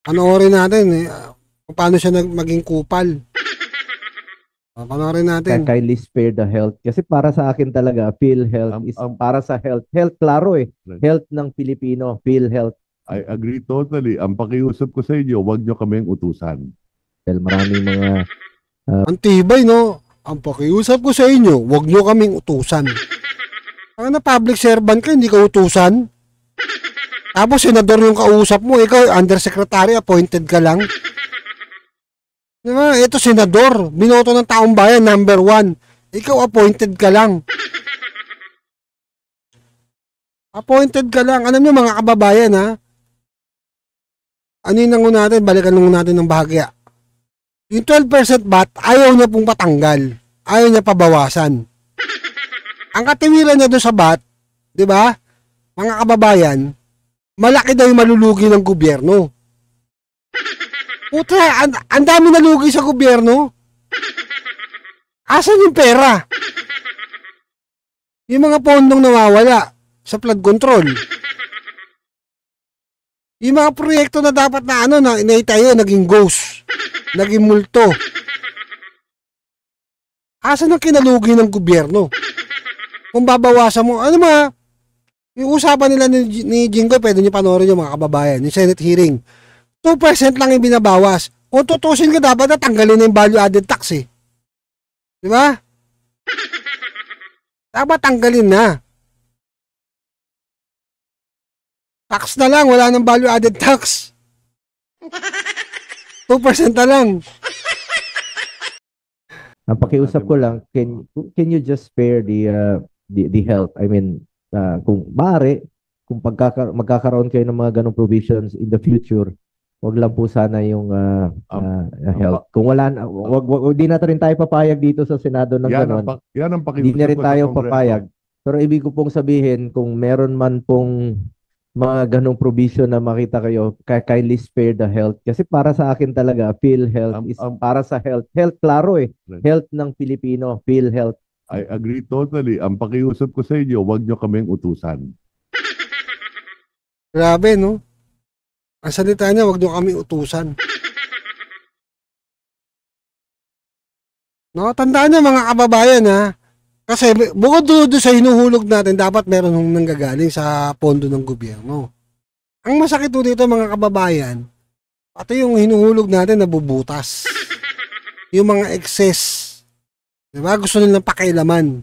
Panoorin natin kung paano siya maging kupal. Panoorin natin. Kindly spare the health. Kasi para sa akin talaga, PhilHealth is para sa health. Health, klaro eh. Health ng Pilipino, PhilHealth. I agree totally. Ang pakiusap ko sa inyo, huwag nyo kaming utusan. Dahil maraming mga... Ang tibay, no? Ang pakiusap ko sa inyo, huwag nyo kaming utusan. Ang na public servant ka, hindi ka utusan. Tapos senador yung kausap mo, ikaw undersecretary, appointed ka lang. Diba? Ito senador, binoto ng taong bayan, number 1. Ikaw appointed ka lang. Appointed ka lang. Alam nyo mga kababayan ha, ano yung nangun natin, balikan lang natin ng bahagya. Yung 12% bat, ayaw niya pong patanggal. Ayaw niya pabawasan. Ang katiwiran niya doon sa bat, di ba? Mga kababayan, malaki daw yung malulugi ng gobyerno. Putra, ang dami nalugi sa gobyerno. Asan yung pera? Yung mga pondong nawawala sa flood control. Yung mga proyekto na dapat na inaitayo, naging ghost. Naging multo. Asan ang kinalugi ng gobyerno? Kung babawasan mo, yung usapan nila ni Jingo, pwede nyo panoorin yung mga kababayan, yung Senate hearing. 2% lang yung binabawas. Kung tutusin ka, dapat na tanggalin na yung value added tax eh. Di ba? Dapat tanggalin na. Tax na lang, wala nang value added tax. 2% na lang. Ang pakiusap ko lang, can you just spare the health? I mean, kung maaari, kung magkakaroon kayo ng mga ganong provisions in the future, wag lang po sana yung health. Kung wala, di na rin tayo papayag dito sa Senado ng ganon. Yan ang pakiusap. Di na rin tayo papayag. Pero ibig ko pong sabihin, kung meron man pong mga ganong provision na makita kayo, kindly spare the health. Kasi para sa akin talaga, PhilHealth is para sa health. Health, klaro eh. Health ng Pilipino, PhilHealth. I agree totally. Ang pakiusap ko sa inyo, huwag nyo kaming utusan. Grabe, no? Ang salita niya, huwag nyo kaming utusan. No, tandaan niyo mga kababayan ha. Kasi bukod doon sa hinuhulog natin, dapat meron hong nanggagaling sa pondo ng gobyerno. Ang masakit doon dito mga kababayan, pati yung hinuhulog natin nabubutas. Yung mga excess. Diba? Gusto nilang pakialaman.